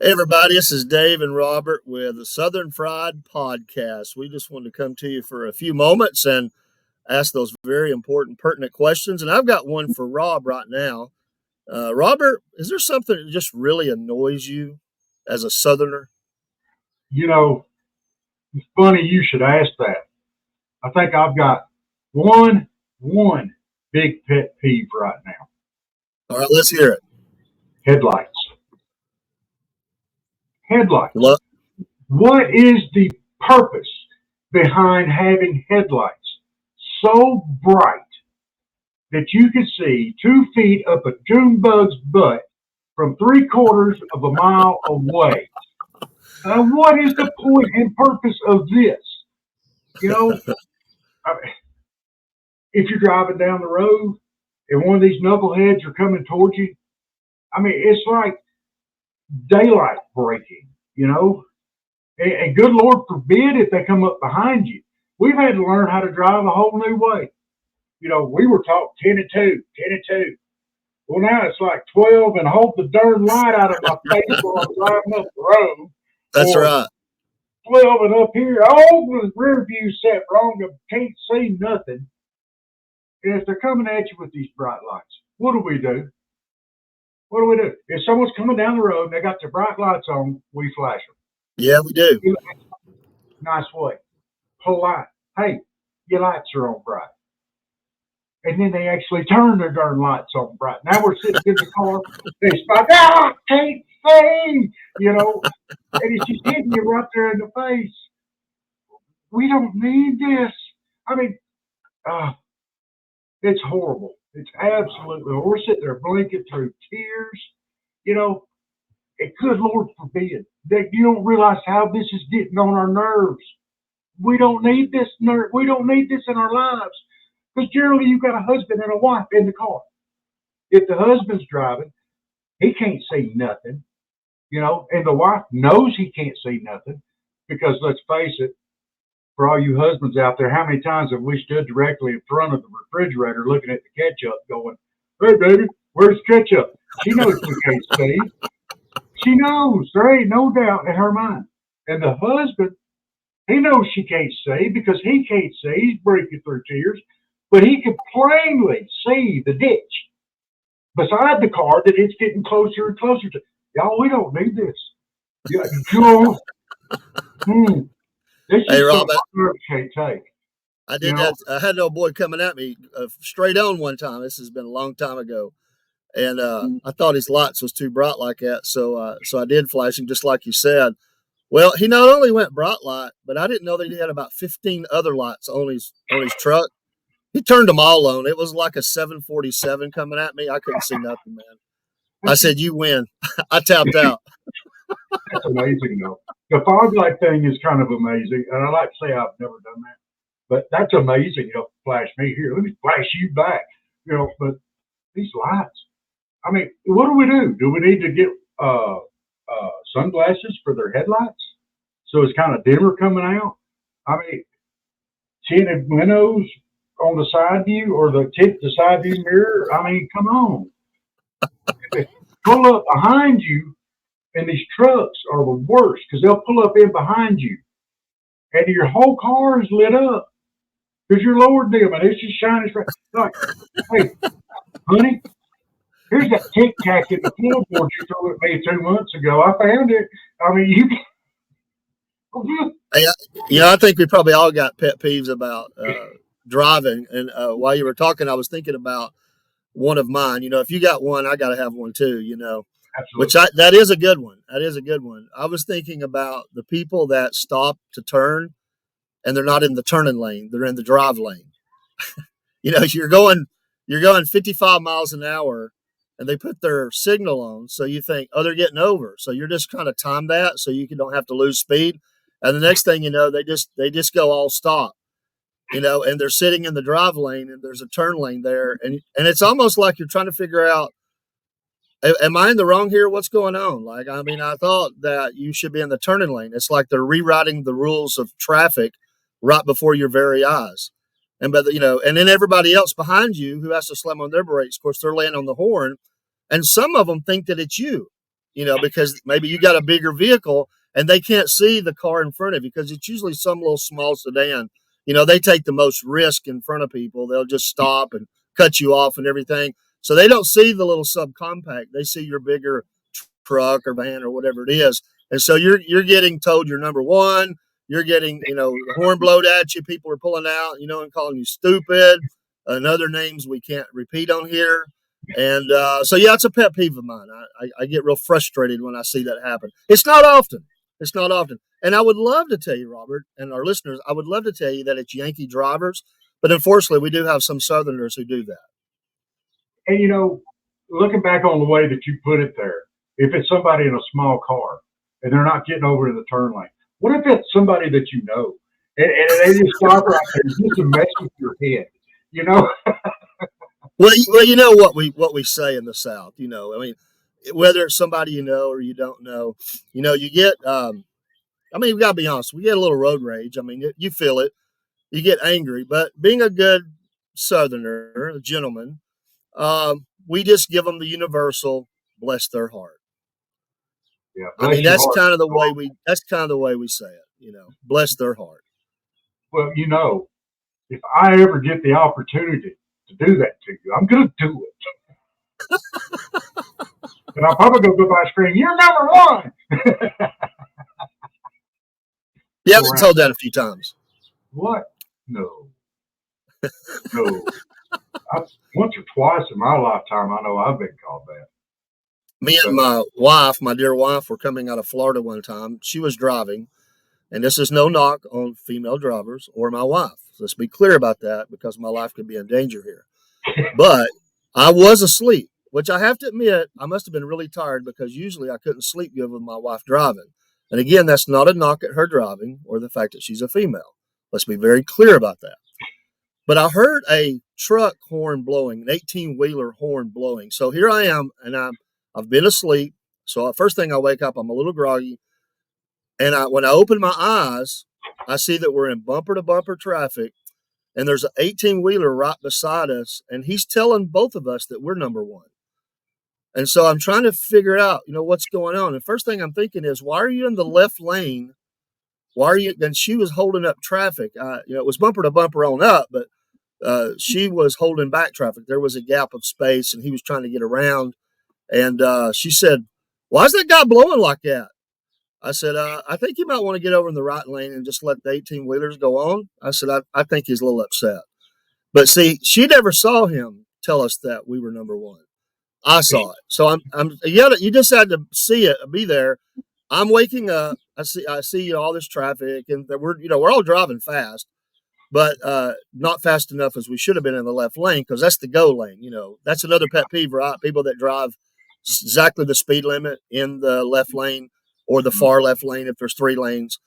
Hey, everybody, this is Dave and Robert with the Southern Fried Podcast. We just wanted to come to you for a few moments and ask those very important, pertinent questions. And I've got one for Rob right now. Robert, is there something that just really annoys you as a Southerner? You know, it's funny you should ask that. I think I've got one big pet peeve right now. All right, let's hear it. Headlights. Headlights. Lo- What is the purpose behind having headlights so bright that you can see 2 feet up a June bug's butt from 3/4 of a mile away? What is the point and purpose of this? You know, I mean, if you're driving down the road and one of these knuckleheads are coming towards you, I mean, it's like daylight breaking, you know? And good Lord forbid if they come up behind you. We've had to learn how to drive a whole new way. You know, we were taught 10 and 2, 10 and 2. Well, now it's like 12 and hold the darn light out of my face while I'm driving up the road. That's Or right. 12 and up here, oh, the rear view set wrong, I can't see nothing. And if they're coming at you with these bright lights, what do we do? What do we do? If someone's coming down the road and they got their bright lights on, we flash them. Yeah, we do. Nice way. Polite. Hey, your lights are on bright. And then they actually turn their darn lights on bright. Now we're sitting in the car, they spot, can't see, you know, and it's just hitting you right there in the face. We don't need this. I mean, it's horrible. It's absolutely horrible. We're sitting there blinking through tears, you know, and good Lord forbid that you don't realize how this is getting on our nerves. We don't need this we don't need this in our lives. Because generally you've got a husband and a wife in the car. If the husband's driving, he can't see nothing, you know, and the wife knows he can't see nothing because let's face it, for all you husbands out there, how many times have we stood directly in front of the refrigerator looking at the ketchup going, hey, baby, where's ketchup? She knows we can't see. She knows. There ain't no doubt in her mind. And the husband, he knows she can't see because he can't see. He's breaking through tears. But he can plainly see the ditch beside the car that it's getting closer and closer to. Y'all, we don't need this. Yeah, Joe. This Hey, is Rob, something I can't take. I You did know, that. I had an old boy coming at me straight on one time. This has been a long time ago. And I thought his lights was too bright like that. So I did flash him just like you said. Well, he not only went bright light, but I didn't know that he had about 15 other lights on his truck. He turned them all on. It was like a 747 coming at me. I couldn't see nothing, man. I said, "You win." I tapped out. that's amazing, though. The fog light thing is kind of amazing. And I like to say I've never done that. But that's amazing. You know, flash me here. Let me flash you back. You know, but these lights, I mean, what do we do? Do we need to get sunglasses for their headlights so it's kind of dimmer coming out? I mean, tinted windows on the side view or the side view mirror. I mean, come on. If they pull up behind you, and these trucks are the worst because they'll pull up in behind you, and your whole car is lit up because you're lowered them, and it's just shining straight. Like, hey, honey, here's that Tic Tac in the floorboard you threw at me 2 months ago. I found it. I mean, you. Hey, I think we probably all got pet peeves about driving. And while you were talking, I was thinking about one of mine. If you got one, I got to have one too. Which Absolutely. that is a good one. That is a good one. I was thinking about the people that stop to turn and they're not in the turning lane; they're in the drive lane. You're going 55 miles an hour, and they put their signal on, so you think, oh, they're getting over. So you're just trying to time that so don't have to lose speed. And the next thing you know, they just go all stop. And they're sitting in the drive lane, and there's a turn lane there, and it's almost like you're trying to figure out, am I in the wrong here? What's going on? Like, I mean, I thought that you should be in the turning lane. It's like they're rewriting the rules of traffic right before your very eyes. And then everybody else behind you who has to slam on their brakes, of course, they're laying on the horn, and some of them think that it's you. because maybe you got a bigger vehicle and they can't see the car in front of you because it's usually some little small sedan. They take the most risk in front of people. They'll just stop and cut you off and everything. So they don't see the little subcompact. They see your bigger truck or van or whatever it is. And so you're getting told you're number one. You're getting, the horn blowed at you. People are pulling out, and calling you stupid and other names we can't repeat on here. And so, yeah, it's a pet peeve of mine. I get real frustrated when I see that happen. It's not often. It's not often. And I would love to tell you, Robert, and our listeners, I would love to tell you that it's Yankee drivers. But unfortunately, we do have some Southerners who do that. And, looking back on the way that you put it there, if it's somebody in a small car and they're not getting over to the turn lane, what if it's somebody that you know and they just stop right there just to mess with your head, Well, you know what we say in the South, I mean, whether it's somebody you know or you don't know, you get, we got to be honest, we get a little road rage. I mean, you feel it, you get angry, but being a good Southerner, a gentleman, we just give them the universal, bless their heart. Yeah, I mean, that's kind of the way we say it, bless their heart. Well, if I ever get the opportunity to do that to you, I'm going to do it. And I'll probably go by scream, "You're number one." Yeah, I've been told that a few times. What? No. Once or twice in my lifetime, I know I've been called that. Me and my dear wife, were coming out of Florida one time. She was driving, and this is no knock on female drivers or my wife. Let's be clear about that because my life could be in danger here. But I was asleep, which I have to admit, I must have been really tired because usually I couldn't sleep good with my wife driving. And again, that's not a knock at her driving or the fact that she's a female. Let's be very clear about that. But I heard a truck horn blowing, an 18-wheeler horn blowing. So here I am, and I've been asleep. So first thing I wake up, I'm a little groggy. And when I open my eyes, I see that we're in bumper-to-bumper traffic, and there's an 18-wheeler right beside us, and he's telling both of us that we're number one. And so I'm trying to figure out, what's going on. And first thing I'm thinking is, why are you in the left lane? Why are you? And she was holding up traffic. It was bumper to bumper on up, but she was holding back traffic. There was a gap of space, and he was trying to get around. And she said, "Why is that guy blowing like that?" I said, "I think you might want to get over in the right lane and just let the 18-wheelers go on." I said, I think he's a little upset. But see, she never saw him tell us that we were number one. I saw it. So you just had to see it, be there. I'm waking up. I see all this traffic, and we're all driving fast, but not fast enough as we should have been in the left lane because that's the go lane. That's another pet peeve, right? People that drive exactly the speed limit in the left lane or the far left lane if there's 3 lanes.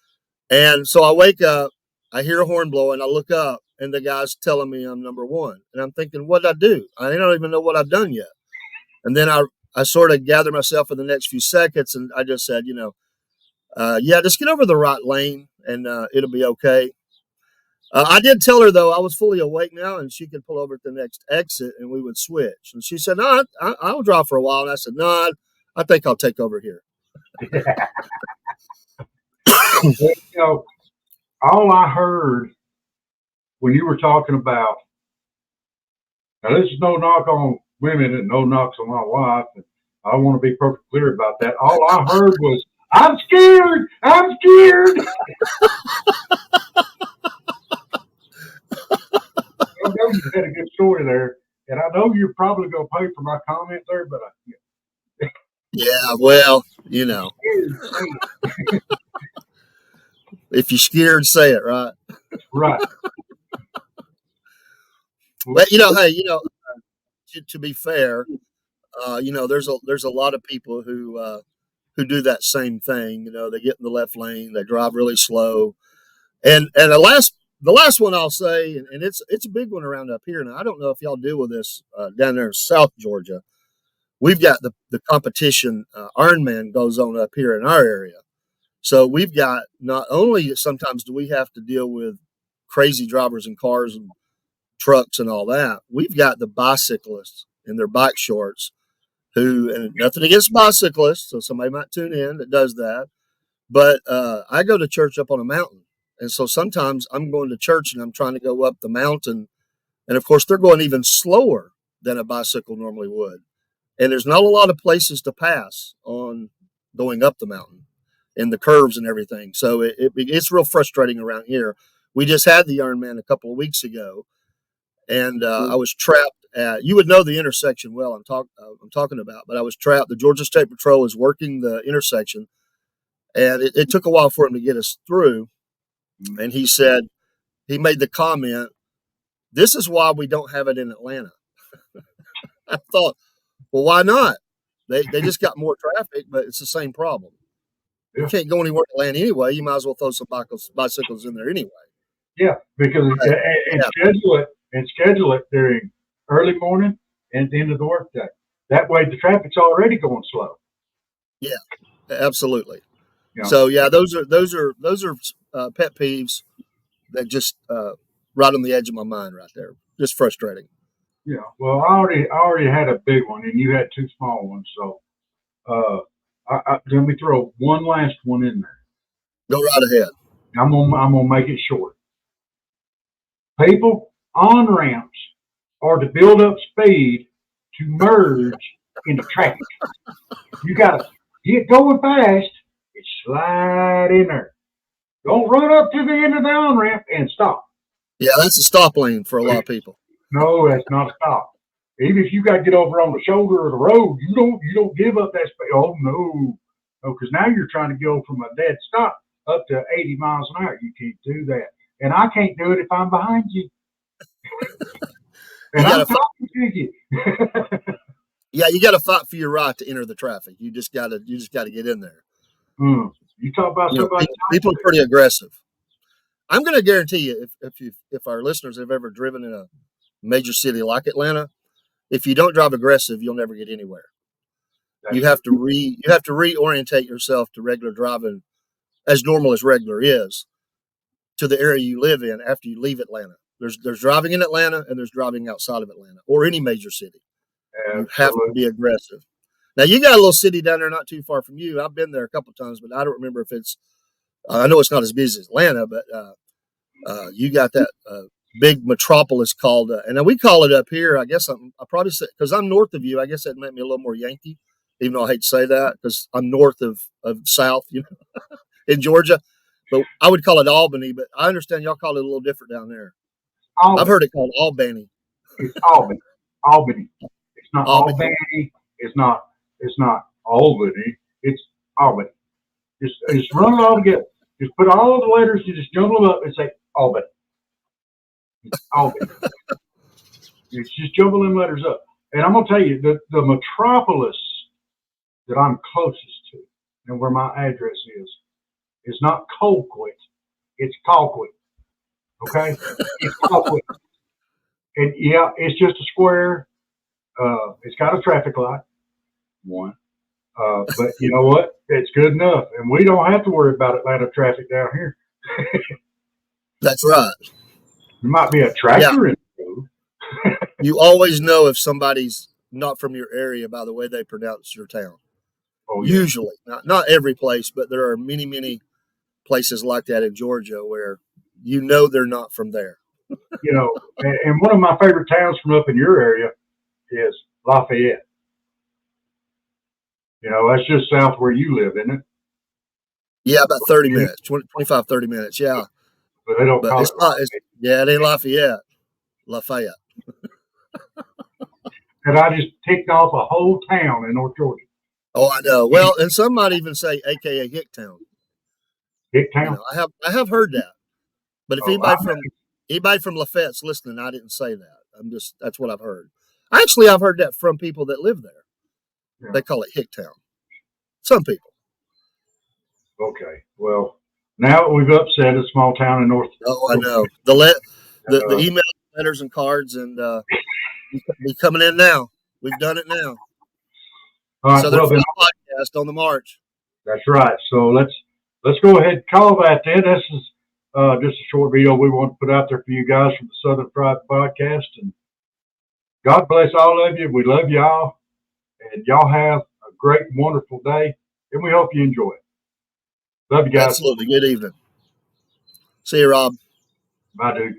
And so I wake up, I hear a horn blowing, I look up, and the guy's telling me I'm number one. And I'm thinking, what did I do? I don't even know what I've done yet. And then I sort of gather myself for the next few seconds, and I just said, yeah, just get over the right lane, and it'll be okay. I did tell her, though, I was fully awake now, and she could pull over at the next exit, and we would switch. And she said, "No, I'll drive for a while." And I said, "No, I think I'll take over here." All I heard when you were talking about, now this is no knock on women and no knocks on my wife, and I want to be perfectly clear about that. All I heard was, "I'm scared. I'm scared." I know you had a good story there, and I know you're probably going to pay for my comment there, but yeah, well, if you're scared, say it, right? Right. But hey, to be fair, there's a lot of people who do that same thing. They get in the left lane, they drive really slow, and the last one I'll say, and it's a big one around up here. Now I don't know if y'all deal with this down there in South Georgia. We've got the competition Ironman goes on up here in our area. So we've got, not only sometimes do we have to deal with crazy drivers in cars and trucks and all that, we've got the bicyclists in their bike shorts and nothing against bicyclists, so somebody might tune in that does that. But I go to church up on a mountain. And so sometimes I'm going to church and I'm trying to go up the mountain. And of course, they're going even slower than a bicycle normally would. And there's not a lot of places to pass on going up the mountain and the curves and everything. So it's real frustrating around here. We just had the Ironman a couple of weeks ago, and I was trapped at, you would know the intersection well I'm talking about, but I was trapped. The Georgia State Patrol is working the intersection, and it took a while for him to get us through. And he made the comment, "This is why we don't have it in Atlanta." I thought, well, why not? They just got more traffic, but it's the same problem. You can't go anywhere in Atlanta anyway. You might as well throw some bicycles in there anyway. Yeah, because schedule it during early morning and at the end of the workday. That way, the traffic's already going slow. Yeah, absolutely. Yeah. So yeah, those are pet peeves that just right on the edge of my mind right there. Just frustrating. Yeah. Well, I already had a big one, and you had two small ones. So let me throw one last one in there. Go right ahead. I'm gonna make it short. People on ramps are to build up speed to merge into traffic. You gotta get going fast and slide in there. Don't run up to the end of the on ramp and stop. Yeah, that's a stop lane for a lot of people. No, that's not a stop. Even if you got to get over on the shoulder of the road, you don't give up that space. Oh no, because now you're trying to go from a dead stop up to 80 miles an hour. You can't do that, and I can't do it if I'm behind you. And I'm talking to you. Yeah, you got to fight for your right to enter the traffic. You just got to get in there. You talk about somebody. People are pretty aggressive. I'm going to guarantee you, if our listeners have ever driven in a major city like Atlanta, if you don't drive aggressive, you'll never get anywhere. You have to reorientate yourself to regular driving, as normal as regular is, to the area you live in after you leave Atlanta. There's driving in Atlanta and there's driving outside of Atlanta or any major city. Absolutely. You have to be aggressive. Now, you got a little city down there not too far from you. I've been there a couple of times, but I don't remember if it's I know it's not as busy as Atlanta, but you got that big metropolis called, and we call it up here, I guess I probably say, because I'm north of you, I guess that made me a little more Yankee, even though I hate to say that, because I'm north of South, in Georgia. But I would call it Albany, but I understand y'all call it a little different down there. Albany. I've heard it called Albany. It's Albany. Albany. It's not Albany. It's not Albany. It's Albany. Just run it all together. Just put all the letters, you just jumble them up and say Albany. It's Albany. It's just jumble them letters up. And I'm going to tell you, the metropolis that I'm closest to and where my address is not Colquitt. It's Colquitt. Okay? It's Colquitt. And yeah, it's just a square. It's got a traffic light. One. But you know what? It's good enough. And we don't have to worry about Atlanta traffic down here. That's right. There might be a tractor in the road. You always know if somebody's not from your area by the way they pronounce your town. Oh, yeah. Usually. Not every place, but there are many, many places like that in Georgia where they're not from there. And one of my favorite towns from up in your area is Lafayette. That's just south where you live, isn't it? Yeah, about 30 minutes, 25, 30 minutes, yeah. But they don't call it Lafayette. It ain't Lafayette. Lafayette. And I just ticked off a whole town in North Georgia. Oh, I know. Well, and some might even say AKA Hicktown. Hicktown? I have heard that. But if anybody from Lafayette's listening, I didn't say that. That's what I've heard. Actually, I've heard that from people that live there. Yeah. They call it Hicktown. Some people. Okay. Well, now we've upset a small town in North. Oh, I know. The email letters and cards and be coming in now. We've done it now. All right, Southern Podcast on the march. That's right. So let's go ahead and call that then. This is just a short video we want to put out there for you guys from the Southern Fried Podcast. And God bless all of you. We love y'all. And y'all have a great, wonderful day, and we hope you enjoy it. Love you guys. Absolutely. Good evening. See you, Rob. Bye, dude.